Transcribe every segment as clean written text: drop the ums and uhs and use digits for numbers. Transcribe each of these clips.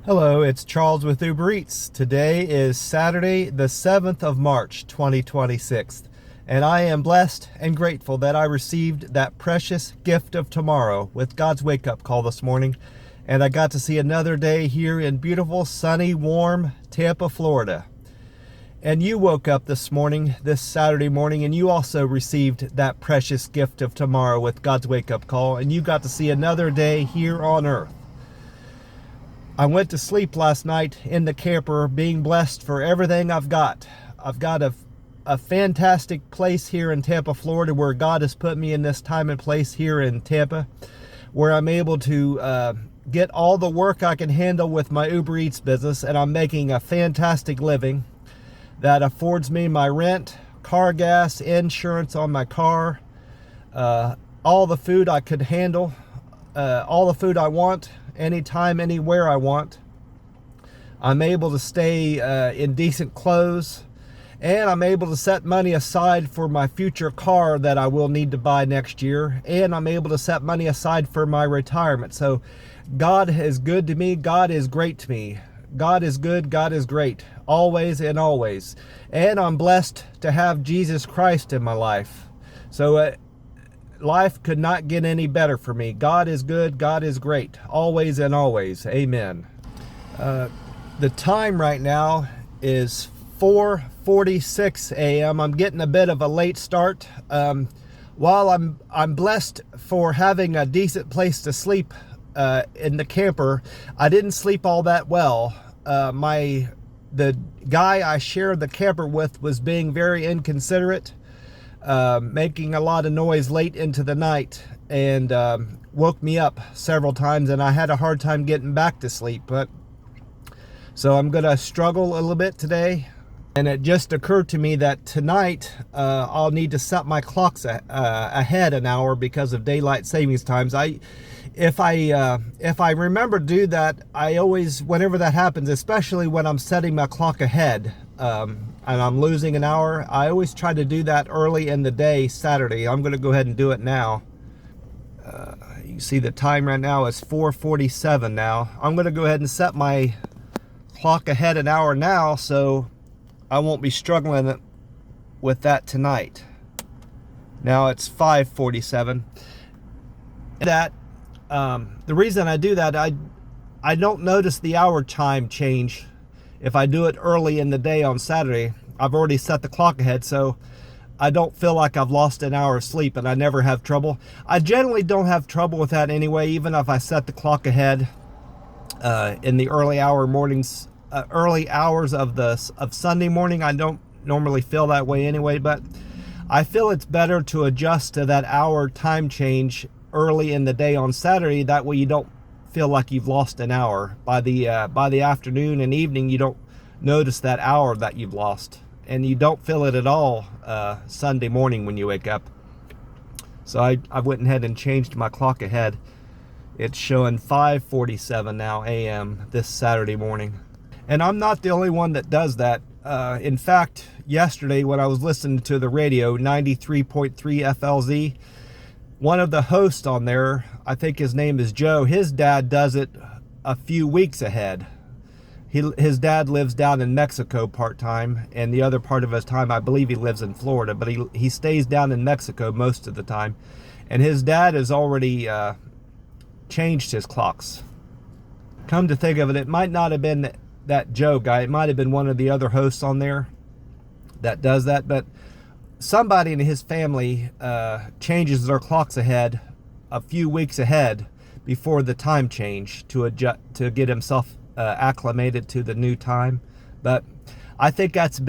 Hello, it's Charles with Uber Eats. Today is Saturday, the 7th of March, 2026, and I am blessed and grateful that I received that precious gift of tomorrow with God's wake-up call this morning, and I got to see another day here in beautiful, sunny, warm Tampa, Florida. And you woke up this morning, this Saturday morning, and you also received that precious gift of tomorrow with God's wake-up call, and you got to see another day here on earth. I went to sleep last night in the camper being blessed for everything I've got. I've got a fantastic place here in Tampa, Florida, where God has put me in this time and place here in Tampa, where I'm able to get all the work I can handle with my Uber Eats business, and I'm making a fantastic living that affords me my rent, car gas, insurance on my car, all the food I could handle, all the food I want, anytime, anywhere I want. I'm able to stay in decent clothes, and I'm able to set money aside for my future car that I will need to buy next year, and I'm able to set money aside for my retirement. So God is good to me. God is great to me. God is good. God is great, always and always. And I'm blessed to have Jesus Christ in my life. So life could not get any better for me. God is good. God is great, always and always. Amen. The time right now is 4:46 a.m. I'm getting a bit of a late start. While I'm blessed for having a decent place to sleep in the camper, I didn't sleep all that well. The guy I shared the camper with was being very inconsiderate, making a lot of noise late into the night, and woke me up several times, and I had a hard time getting back to sleep. So I'm gonna struggle a little bit today, and it just occurred to me that tonight I'll need to set my clocks ahead an hour because of daylight savings times. If I remember to do that, I always, whenever that happens, especially when I'm setting my clock ahead, and I'm losing an hour, I always try to do that early in the day, Saturday. I'm going to go ahead and do it now. You see the time right now is 4:47 now. I'm going to go ahead and set my clock ahead an hour now, so I won't be struggling with that tonight. Now it's 5:47. The reason I do that, I don't notice the hour chime change if I do it early in the day on Saturday. I've already set the clock ahead, so I don't feel like I've lost an hour of sleep, and I never have trouble. I generally don't have trouble with that anyway, even if I set the clock ahead in the early hours of Sunday morning. I don't normally feel that way anyway, but I feel it's better to adjust to that hour time change early in the day on Saturday. That way you don't feel like you've lost an hour. By the afternoon and evening, you don't notice that hour that you've lost, and you don't feel it at all Sunday morning when you wake up. So I went ahead and changed my clock ahead. It's showing 5:47 now a.m. this Saturday morning, and I'm not the only one that does that. In fact, yesterday when I was listening to the radio, 93.3 FLZ, one of the hosts on there, I think his name is Joe, his dad does it a few weeks ahead. His dad lives down in Mexico part-time, and the other part of his time, I believe he lives in Florida, but he stays down in Mexico most of the time. And his dad has already changed his clocks. Come to think of it, it might not have been that Joe guy. It might have been one of the other hosts on there that does that, but somebody in his family changes their clocks ahead a few weeks ahead before the time change to get himself acclimated to the new time. But I think that's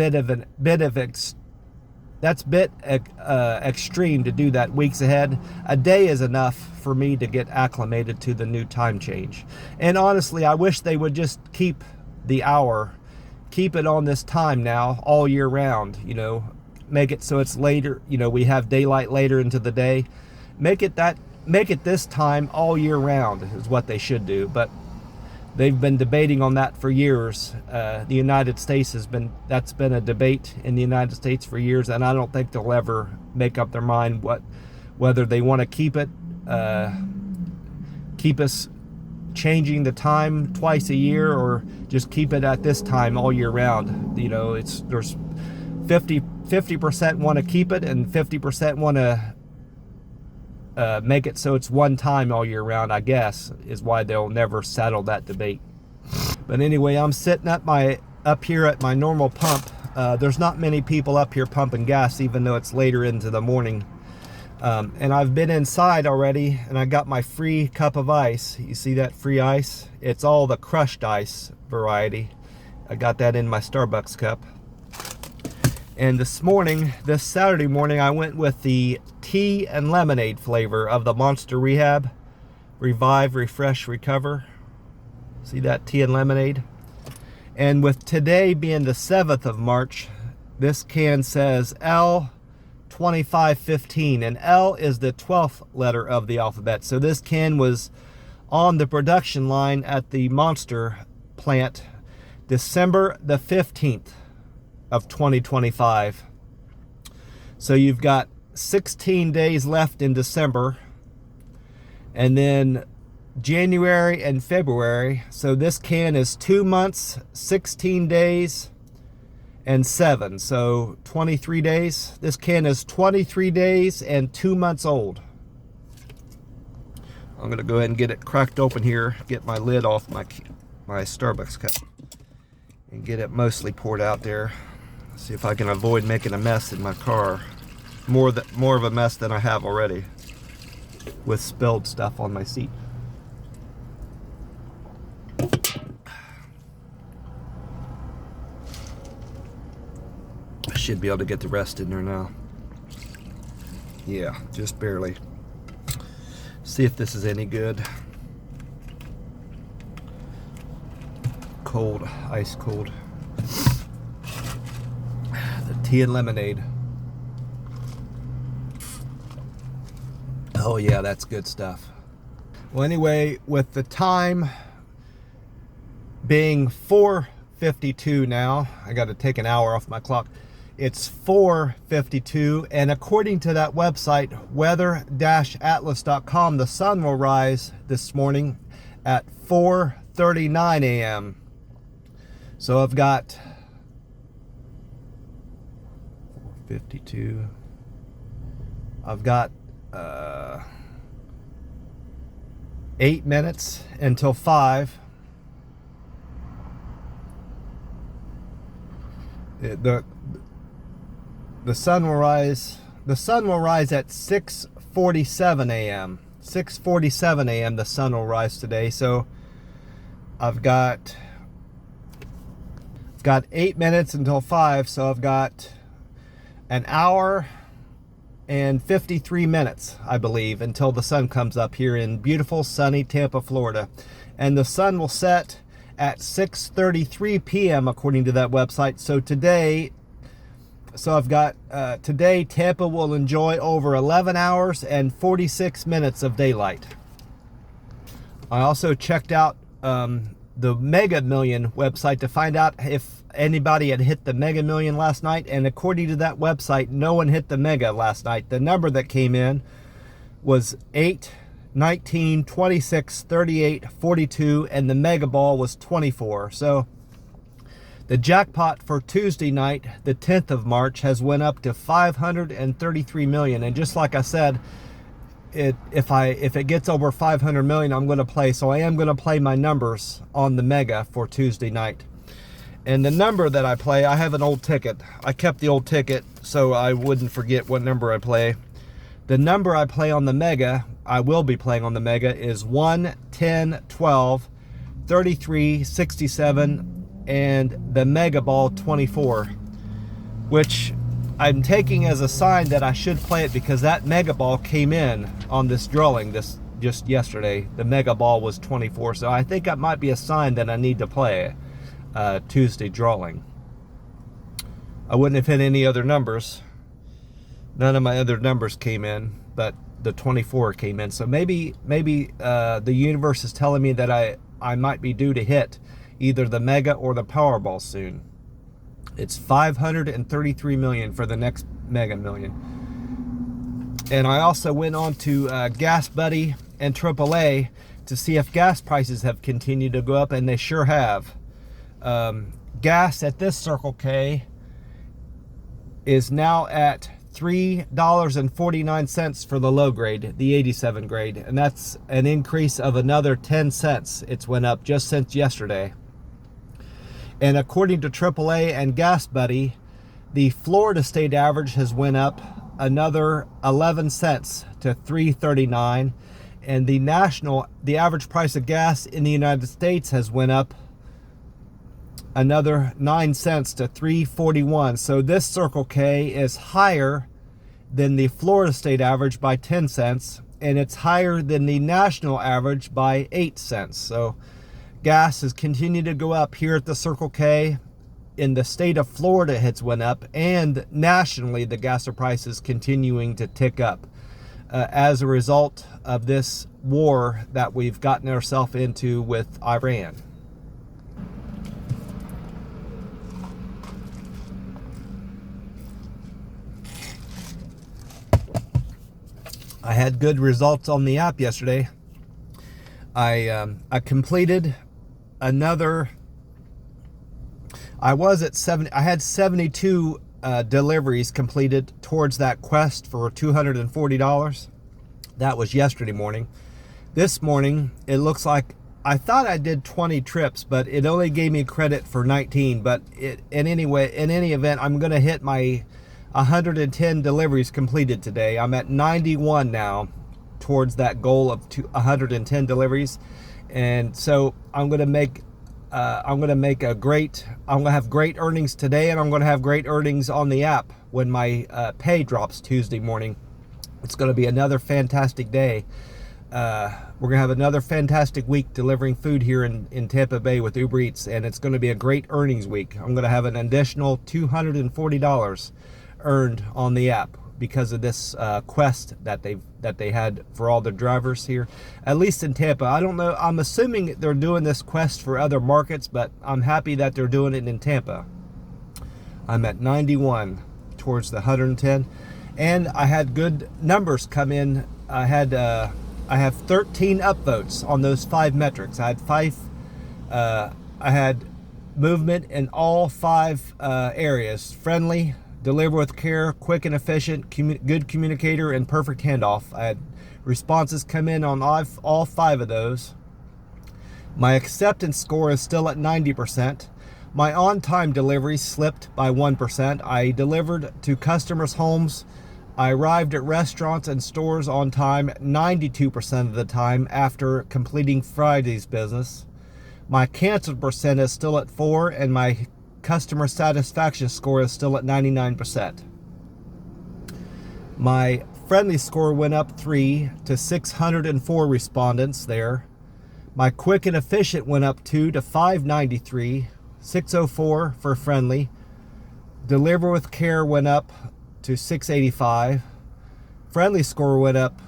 extreme to do that weeks ahead. A day is enough for me to get acclimated to the new time change. And honestly, I wish they would just keep the hour, keep it on this time now all year round, make it so it's later, we have daylight later into the day. Make it this time all year round is what they should do. But they've been debating on that for years. The United States that's been a debate in the United States for years, and I don't think they'll ever make up their mind whether they want to keep us changing the time twice a year, or just keep it at this time all year round. You know, there's 50% want to keep it, and 50% want to make it so it's one time all year round, I guess, is why they'll never settle that debate. But anyway, I'm sitting up here at my normal pump. There's not many people up here pumping gas, even though it's later into the morning. And I've been inside already, and I got my free cup of ice. You see that free ice? It's all the crushed ice variety. I got that in my Starbucks cup. And this Saturday morning, I went with the tea and lemonade flavor of the Monster Rehab. Revive, Refresh, Recover. See that, tea and lemonade? And with today being the 7th of March, this can says L2515, and L is the 12th letter of the alphabet. So this can was on the production line at the Monster plant December the 15th of 2025. So you've got 16 days left in December, and then January and February. So this can is 2 months, 16 days, and 7. So 23 days. This can is 23 days and 2 months old. I'm going to go ahead and get it cracked open here, get my lid off my Starbucks cup, and get it mostly poured out there. See if I can avoid making a mess in my car. More of a mess than I have already with spilled stuff on my seat. I should be able to get the rest in there now. Yeah, just barely. See if this is any good. Cold, ice cold. The tea and lemonade. Oh yeah, that's good stuff. Well, anyway, with the time being 4:52 now, I got to take an hour off my clock. It's 4:52, and according to that website, weather-atlas.com, the sun will rise this morning at 4:39 a.m. So I've got 4:52. I've got 8 minutes until 5. The sun will rise. The sun will rise at 6:47 a.m. 6:47 a.m. the sun will rise today. So I've got 8 minutes until 5. So I've got an hour and 53 minutes, I believe, until the sun comes up here in beautiful sunny Tampa, Florida. And the sun will set at 6:33 p.m. according to that website. So today, I've got today Tampa will enjoy over 11 hours and 46 minutes of daylight. I also checked out the Mega Million website to find out if anybody had hit the Mega Million last night, and according to that website, no one hit the Mega last night. The number that came in was 8, 19, 26, 38, 42, and the Mega Ball was 24. So the jackpot for Tuesday night, the 10th of March, has went up to 533 million. And just like I said, if it gets over 500 million, I'm going to play. So I am going to play my numbers on the Mega for Tuesday night. And the number that I play, I have an old ticket. I kept the old ticket so I wouldn't forget what number I play. The number I play on the Mega, I will be playing on the Mega, is 1, 10, 12, 33, 67, and the Mega Ball 24, which I'm taking as a sign that I should play it because that Mega Ball came in on this drawing just yesterday. The Mega Ball was 24, so I think that might be a sign that I need to play Tuesday drawing. I wouldn't have hit any other numbers. None of my other numbers came in, but the 24 came in. So maybe the universe is telling me that I might be due to hit either the Mega or the Powerball soon. It's 533 million for the next Mega Million. And I also went on to Gas Buddy and AAA to see if gas prices have continued to go up, and they sure have. Gas at this Circle K is now at $3.49 for the low grade, the 87 grade, and that's an increase of another 10 cents. It's went up just since yesterday. And according to AAA and Gas Buddy, the Florida state average has went up another 11 cents to $3.39, and the average price of gas in the United States has went up another 9 cents to $3.41. So this Circle K is higher than the Florida state average by 10 cents, and it's higher than the national average by 8 cents. So gas has continued to go up here at the Circle K. In the state of Florida, it's went up, and nationally the gas price is continuing to tick up as a result of this war that we've gotten ourselves into with Iran. I had good results on the app yesterday. I completed another. I had 72 deliveries completed towards that quest for $240. That was yesterday morning. This morning, it looks like I thought I did 20 trips, but it only gave me credit for 19. But in any event, I'm going to hit my 110 deliveries completed today. I'm at 91 now towards that goal of 110 deliveries, and so I'm going to have great earnings today, and I'm going to have great earnings on the app when my pay drops Tuesday morning. It's going to be another fantastic day. We're going to have another fantastic week delivering food here in Tampa Bay with Uber Eats, and it's going to be a great earnings week. I'm going to have an additional $240 earned on the app because of this quest that they had for all the drivers here, at least in Tampa. I don't know. I'm assuming they're doing this quest for other markets, but I'm happy that they're doing it in Tampa. I'm at 91 towards the 110, and I had good numbers come in. I have 13 upvotes on those 5 metrics. I had movement in all 5 areas: friendly, deliver with care, quick and efficient, good communicator, and perfect handoff. I had responses come in on all 5 of those. My acceptance score is still at 90%. My on-time delivery slipped by 1%. I delivered to customers' homes. I arrived at restaurants and stores on time 92% of the time after completing Friday's business. My cancel percent is still at 4, and my customer satisfaction score is still at 99%. My friendly score went up 3 to 604 respondents there. My quick and efficient went up 2 to 593, 604 for friendly. Deliver with care went up to 685. Friendly score went up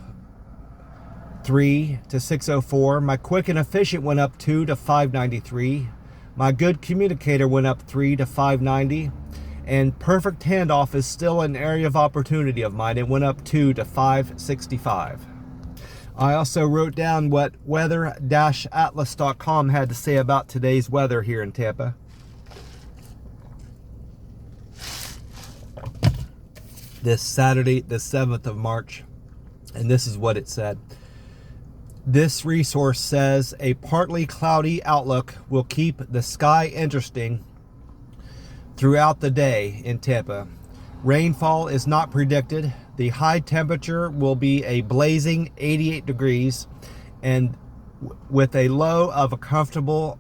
3 to 604. My quick and efficient went up 2 to 593. My good communicator went up 3 to 590, and perfect handoff is still an area of opportunity of mine. It went up 2 to 565. I also wrote down what weather-atlas.com had to say about today's weather here in Tampa. This Saturday, the 7th of March, and this is what it said. This resource says a partly cloudy outlook will keep the sky interesting throughout the day in Tampa. Rainfall is not predicted. The high temperature will be a blazing 88 degrees, and with a low of a comfortable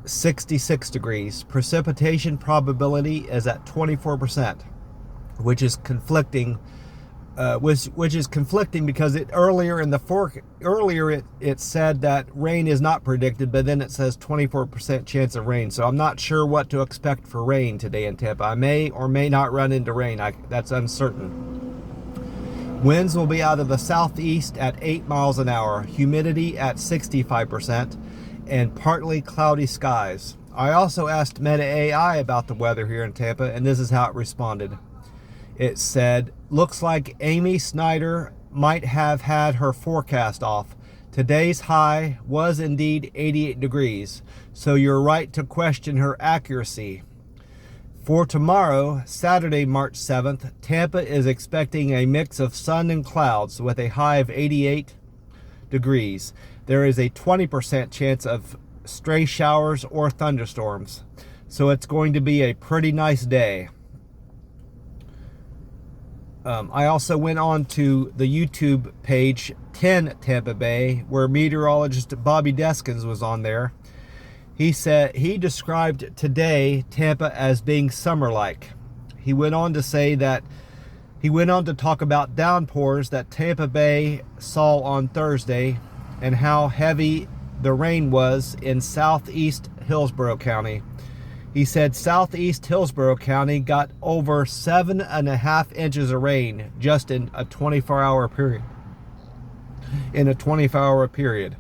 66 degrees. Precipitation probability is at 24%, which is conflicting. Which is conflicting because earlier it said that rain is not predicted, but then it says 24% chance of rain. So I'm not sure what to expect for rain today in Tampa. I may or may not run into rain. That's uncertain. Winds will be out of the southeast at 8 miles an hour. Humidity at 65%, and partly cloudy skies. I also asked Meta AI about the weather here in Tampa, and this is how it responded. It said, looks like Amy Snyder might have had her forecast off. Today's high was indeed 88 degrees, so you're right to question her accuracy. For tomorrow, Saturday, March 7th, Tampa is expecting a mix of sun and clouds with a high of 88 degrees. There is a 20% chance of stray showers or thunderstorms, so it's going to be a pretty nice day. I also went on to the YouTube page 10 Tampa Bay, where meteorologist Bobby Deskins was on there. He said he described today Tampa as being summer-like. He went on to talk about downpours that Tampa Bay saw on Thursday and how heavy the rain was in southeast Hillsborough County. He said southeast Hillsborough County got over 7.5 inches of rain just in a 24-hour period.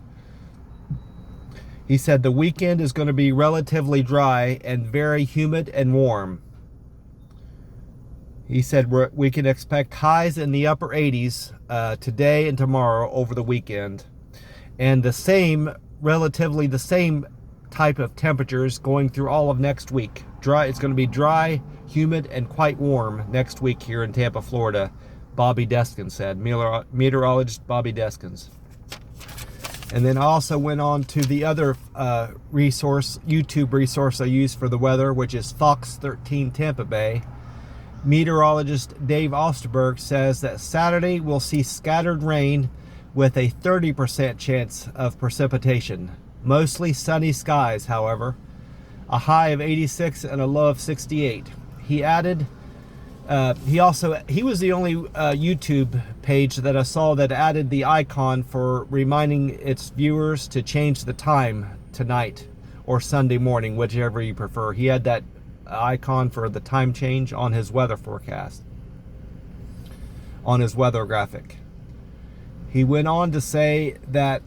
He said the weekend is going to be relatively dry and very humid and warm. He said we can expect highs in the upper 80s today and tomorrow over the weekend. And relatively the same type of temperatures going through all of next week. It's going to be dry, humid, and quite warm next week here in Tampa, Florida, Bobby Deskins said, meteorologist Bobby Deskins. And then I also went on to the other YouTube resource I use for the weather, which is Fox 13 Tampa Bay. Meteorologist Dave Osterberg says that Saturday we'll see scattered rain with a 30% chance of precipitation. Mostly sunny skies, however. A high of 86 and a low of 68. He added, he was the only YouTube page that I saw that added the icon for reminding its viewers to change the time tonight or Sunday morning, whichever you prefer. He had that icon for the time change on his weather forecast, on his weather graphic. He went on to say that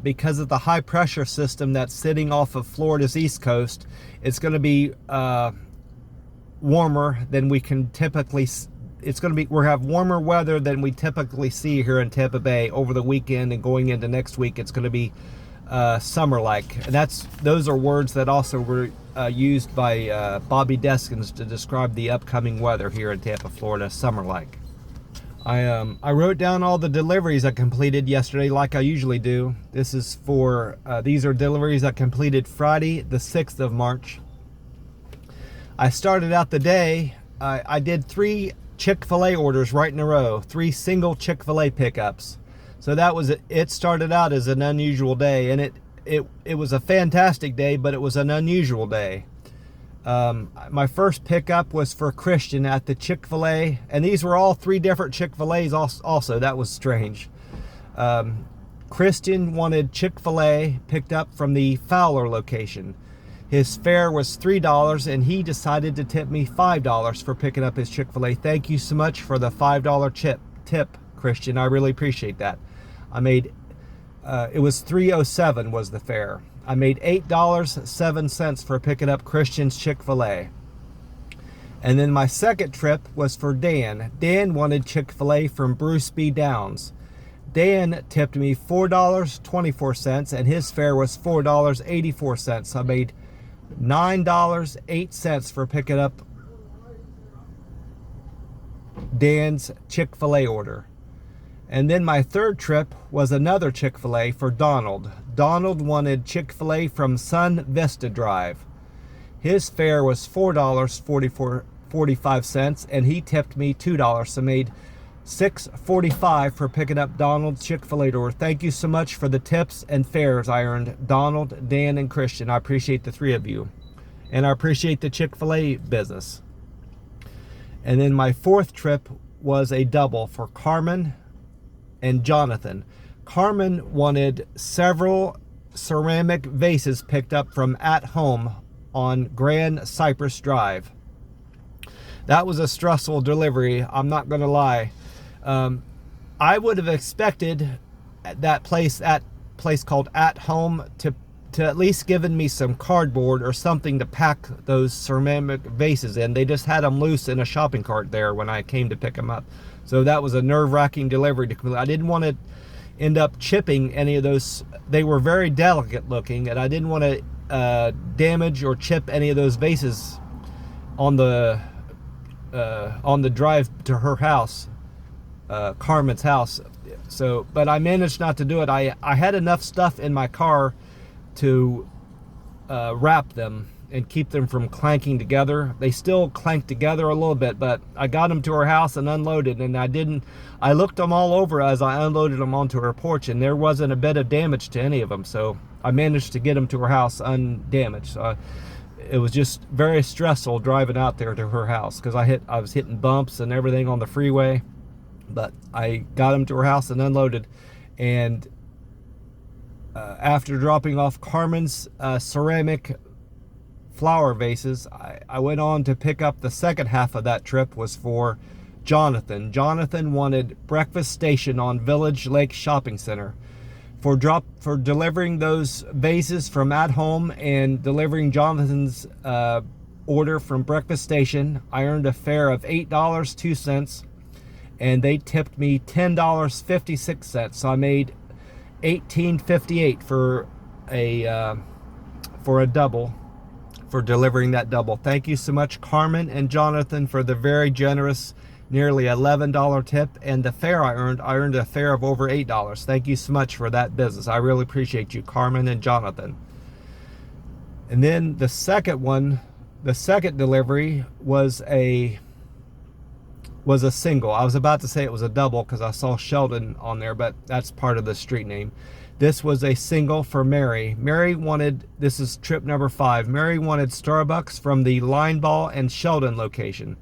because of the high pressure system that's sitting off of Florida's east coast, it's going to be warmer than we can typically. We'll have warmer weather than we typically see here in Tampa Bay over the weekend, and going into next week, it's going to be summer-like. And those are words that also were used by Bobby Deskins to describe the upcoming weather here in Tampa, Florida, summer-like. I wrote down all the deliveries I completed yesterday, like I usually do. These are deliveries I completed Friday, the 6th of March. I started out the day, I did 3 Chick-fil-A orders right in a row, 3 single Chick-fil-A pickups. So it started out as an unusual day, and it was a fantastic day, but it was an unusual day. My first pickup was for Christian at the Chick-fil-A, and these were all 3 different Chick-fil-A's also. That was strange. Christian wanted Chick-fil-A picked up from the Fowler location. His fare was $3, and he decided to tip me $5 for picking up his Chick-fil-A. Thank you so much for the $5 tip, Christian. I really appreciate that. It was $3.07 was the fare. I made $8.07 for picking up Christian's Chick-fil-A. And then my second trip was for Dan. Dan wanted Chick-fil-A from Bruce B. Downs. Dan tipped me $4.24, and his fare was $4.84. I made $9.08 for picking up Dan's Chick-fil-A order. And then my third trip was another Chick-fil-A for Donald. Donald wanted Chick-fil-A from Sun Vista Drive. His fare was $4.45, and he tipped me $2. So I made $6.45 for picking up Donald's Chick-fil-A order. Thank you so much for the tips and fares I earned, Donald, Dan, and Christian. I appreciate the 3 of you. And I appreciate the Chick-fil-A business. And then my fourth trip was a double for Carmen and Jonathan. Carmen wanted several ceramic vases picked up from At Home on Grand Cypress Drive. That was a stressful delivery, I'm not going to lie. I would have expected that place called At Home to to at least given me some cardboard or something to pack those ceramic vases in. They just had them loose in a shopping cart there when I came to pick them up. So that was a nerve-wracking delivery to complete. I didn't want to end up chipping any of those. They were very delicate looking, and I didn't want to damage or chip any of those vases on the drive to her house, Carmen's house. So, but I managed not to do it. I had enough stuff in my car to wrap them and keep them from clanking together. They still clank together a little bit, but I got them to her house and unloaded, and I looked them all over as I unloaded them onto her porch, and there wasn't a bit of damage to any of them. So I managed to get them to her house undamaged. So it was just very stressful driving out there to her house, because I was hitting bumps and everything on the freeway. But I got them to her house and unloaded. And after dropping off Carmen's ceramic flower vases, I went on to pick up the second half of that trip. Was for Jonathan. Jonathan wanted breakfast station on Village Lake Shopping Center. For delivering those vases from at home and delivering Jonathan's order from breakfast station, I earned a fare of $8.02, and they tipped me $10.56. So I made $18.58 for a double, for delivering that double. Thank you so much, Carmen and Jonathan, for the very generous nearly $11 tip, and the fare I earned a fare of over $8. Thank you so much for that business. I really appreciate you, Carmen and Jonathan. And then the second delivery was a single. I was about to say it was a double because I saw Sheldon on there, but that's part of the street name. This was a single for Mary. This is trip number 5. Mary wanted Starbucks from the Line Ball and Sheldon location.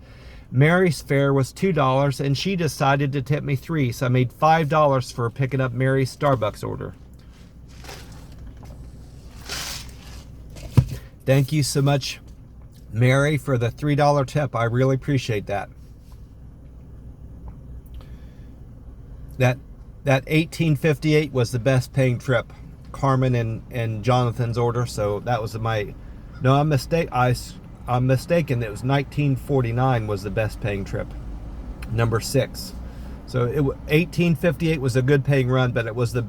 Mary's fare was $2, and she decided to tip me $3, so I made $5 for picking up Mary's Starbucks order. Thank you so much, Mary, for the $3 tip. I really appreciate that. That $18.58 was the best paying trip, Carmen and Jonathan's order. So that was I'm mistaken. It was $19.49 was the best paying trip, number 6. So $18.58 was a good paying run, but it wasn't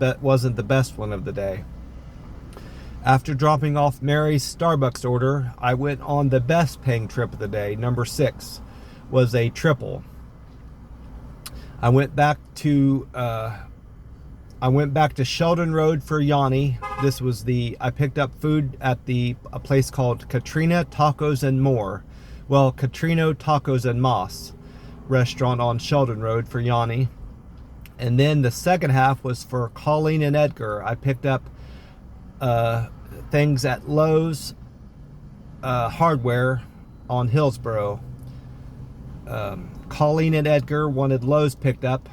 the best one of the day. After dropping off Mary's Starbucks order, I went on the best paying trip of the day, number 6, was a triple. I went back to Sheldon Road for Yanni. I picked up food at a place called Katrina Tacos and More. Well, Katrina Tacos and Moss restaurant on Sheldon Road for Yanni. And then the second half was for Colleen and Edgar. I picked up things at Lowe's Hardware on Hillsboro. Colleen and Edgar wanted Lowe's picked up.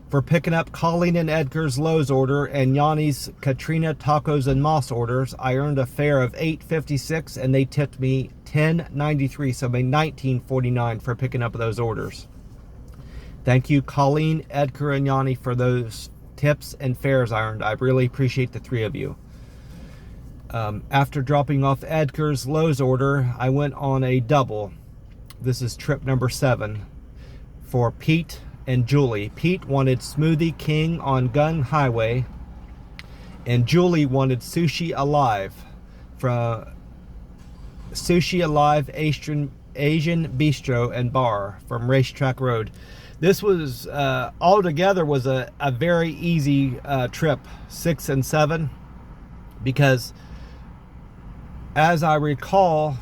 For picking up Colleen and Edgar's Lowe's order and Yanni's Katrina Tacos and Moss orders, I earned a fare of $8.56, and they tipped me $10.93, so I made $19.49 for picking up those orders. Thank you, Colleen, Edgar, and Yanni, for those tips and fares I earned. I really appreciate the 3 of you. After dropping off Edgar's Lowe's order, I went on a double. This is trip number 7 for Pete and Julie. Pete wanted Smoothie King on Gun Highway, and Julie wanted Sushi Alive from Sushi Alive Asian Bistro and Bar from Racetrack Road. This was altogether was a very easy trip, 6 and 7, because as I recall,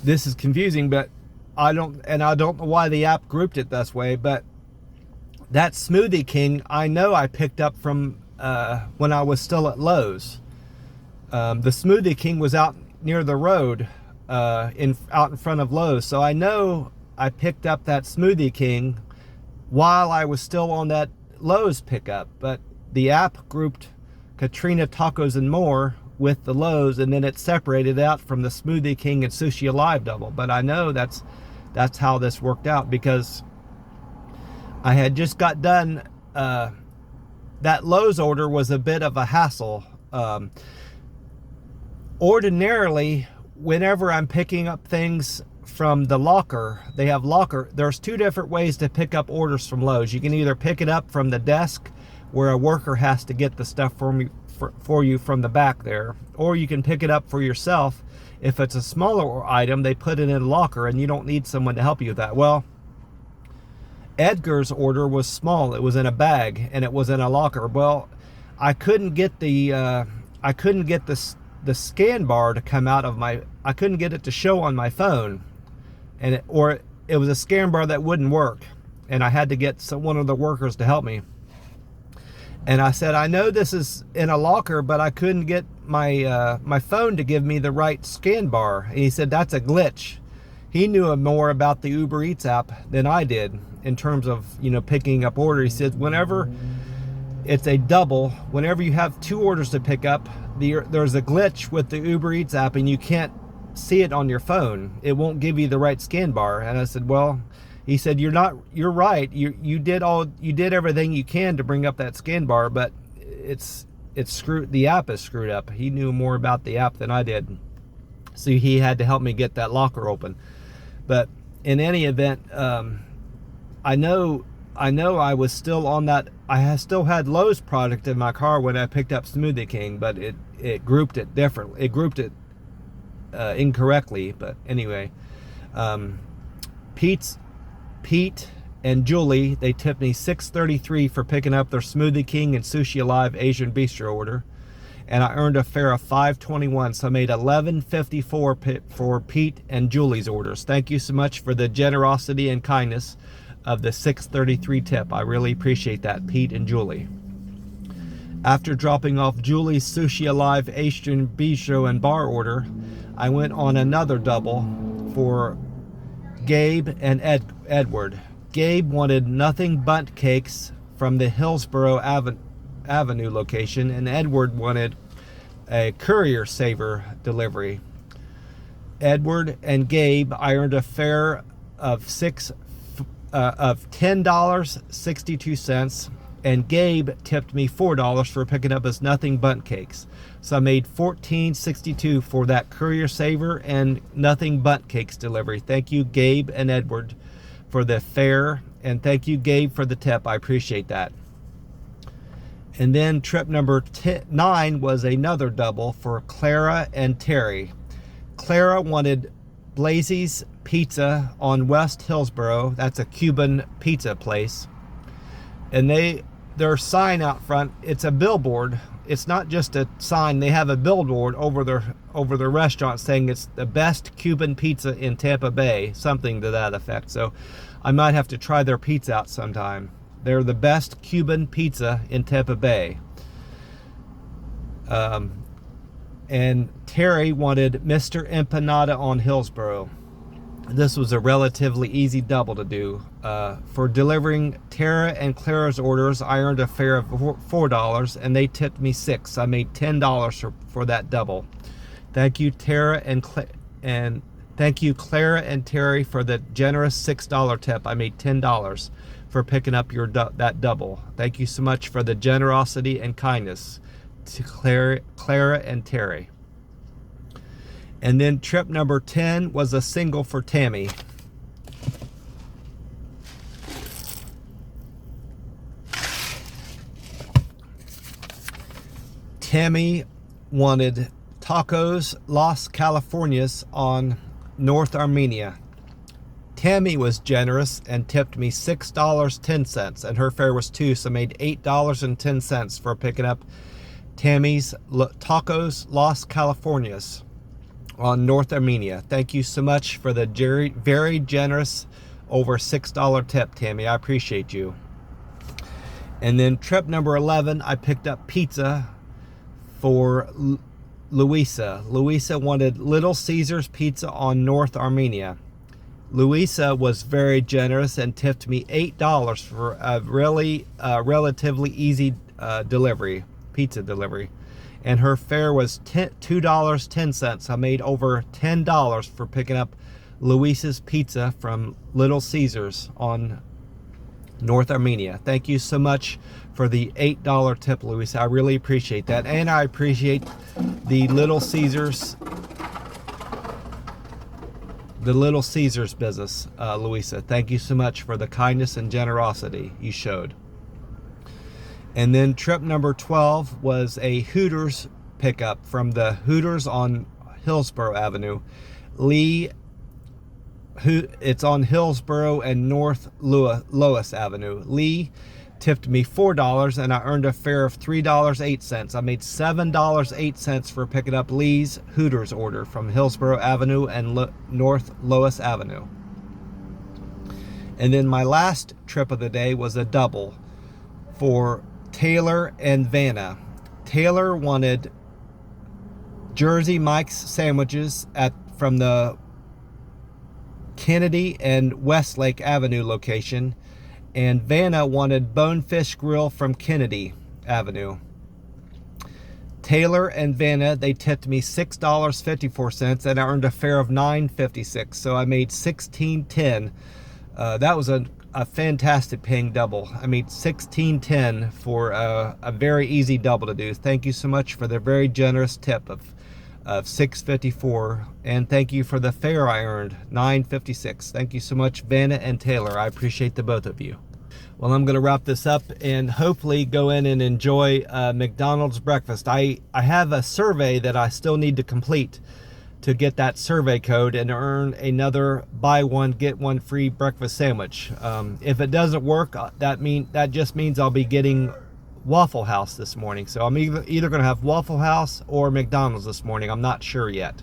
this is confusing, but I don't know why the app grouped it this way, but that Smoothie King, I know I picked up from when I was still at Lowe's. The Smoothie King was out near the road, out in front of Lowe's, so I know I picked up that Smoothie King while I was still on that Lowe's pickup, but the app grouped Katrina Tacos and More with the Lowe's, and then it separated out from the Smoothie King and Sushi Alive double. But I know that's how this worked out, because I had just got done that Lowe's order was a bit of a hassle. Ordinarily, whenever I'm picking up things from the locker, they have locker. There's two different ways to pick up orders from Lowe's. You can either pick it up from the desk where a worker has to get the stuff for you from the back there, or you can pick it up for yourself. If it's a smaller item, they put it in a locker and you don't need someone to help you with that. Well, Edgar's order was small. It was in a bag and it was in a locker. Well, I couldn't get the scan bar to come out of I couldn't get it to show on my phone, and it was a scan bar that wouldn't work, and I had to get one of the workers to help me. And I said, I know this is in a locker, but I couldn't get my phone to give me the right scan bar. And he said, that's a glitch. He knew more about the Uber Eats app than I did in terms of, picking up orders. He said, whenever it's a double, whenever you have two orders to pick up, there's a glitch with the Uber Eats app and you can't see it on your phone. It won't give you the right scan bar. And I said, well, he said, you're right. You did everything you can to bring up that scan bar, but it's screwed. The app is screwed up. He knew more about the app than I did. So he had to help me get that locker open. But in any event, I know I was still on that. I still had Lowe's product in my car when I picked up Smoothie King, but it grouped it differently. It grouped it incorrectly. But anyway, Pete and Julie, they tipped me $6.33 for picking up their Smoothie King and Sushi Alive Asian Bistro order, and I earned a fare of $5.21, so I made $11.54 for Pete and Julie's orders. Thank you so much for the generosity and kindness of the $6.33 tip. I really appreciate that, Pete and Julie. After dropping off Julie's Sushi Alive Asian Bistro and Bar order, I went on another double for Gabe and Edward. Gabe wanted nothing but cakes from the Hillsborough Avenue location, and Edward wanted a courier saver delivery. Edward and Gabe, I earned a fare of $10.62, and Gabe tipped me $4 for picking up his nothing bundt cakes. So I made $14.62 for that courier saver and nothing bundt cakes delivery. Thank you, Gabe and Edward, for the fare, and thank you, Gabe, for the tip. I appreciate that. And then trip number 9 was another double for Clara and Terry. Clara wanted Blazy's Pizza on West Hillsborough. That's a Cuban pizza place. And their sign out front, it's a billboard. It's not just a sign. They have a billboard over their restaurant saying it's the best Cuban pizza in Tampa Bay, something to that effect. So I might have to try their pizza out sometime. They're the best Cuban pizza in Tampa Bay. And Terry wanted Mr. Empanada on Hillsborough. This was a relatively easy double to do. For delivering Tara and Clara's orders, I earned a fare of $4, and they tipped me $6. I made $10 for that double. Thank you, Tara and thank you, Clara and Terry, for the generous $6 tip. I made $10 for picking up that double. Thank you so much for the generosity and kindness to Clara and Terry. And then trip number 10 was a single for Tammy. Tammy wanted Tacos Las Californias on North Armenia. Tammy was generous and tipped me $6.10, and her fare was $2, so I made $8.10 for picking up Tammy's Tacos Las Californias on North Armenia. Thank you so much for the very generous over $6 tip, Tammy. I appreciate you. And then trip number 11, I picked up pizza for Louisa. Louisa wanted Little Caesars Pizza on North Armenia. Louisa was very generous and tipped me $8 for a really relatively easy pizza delivery. And her fare was $2.10. I made over $10 for picking up Louisa's Pizza from Little Caesars on North Armenia. Thank you so much for the $8 tip, Louisa. I really appreciate that. And I appreciate the Little Caesars business, Louisa. Thank you so much for the kindness and generosity you showed. And then trip number 12 was a Hooters pickup from the Hooters on Hillsborough Avenue. It's on Hillsborough and North Lois Avenue. Lee tipped me $4 and I earned a fare of $3.08. I made $7.08 for picking up Lee's Hooters order from Hillsborough Avenue and North Lois Avenue. And then my last trip of the day was a double for Taylor and Vanna. Taylor wanted Jersey Mike's sandwiches from the Kennedy and Westlake Avenue location, and Vanna wanted Bonefish Grill from Kennedy Avenue. Taylor and Vanna, they tipped me $6.54 and I earned a fare of $9.56, so I made $16.10. That was a fantastic paying double. I made $16.10 for a very easy double to do. Thank you so much for the very generous tip of $6.54, and thank you for the fare I earned, $9.56. Thank you so much, Vanna and Taylor. I appreciate the both of you. Well, I'm going to wrap this up and hopefully go in and enjoy McDonald's breakfast. I have a survey that I still need to complete to get that survey code and earn another buy one get one free breakfast sandwich. If it doesn't work, that just means I'll be getting Waffle House this morning. So I'm either going to have Waffle House or McDonald's this morning. I'm not sure yet.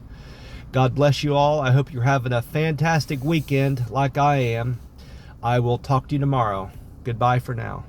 God bless you all. I hope you're having a fantastic weekend like I am. I will talk to you tomorrow. Goodbye for now.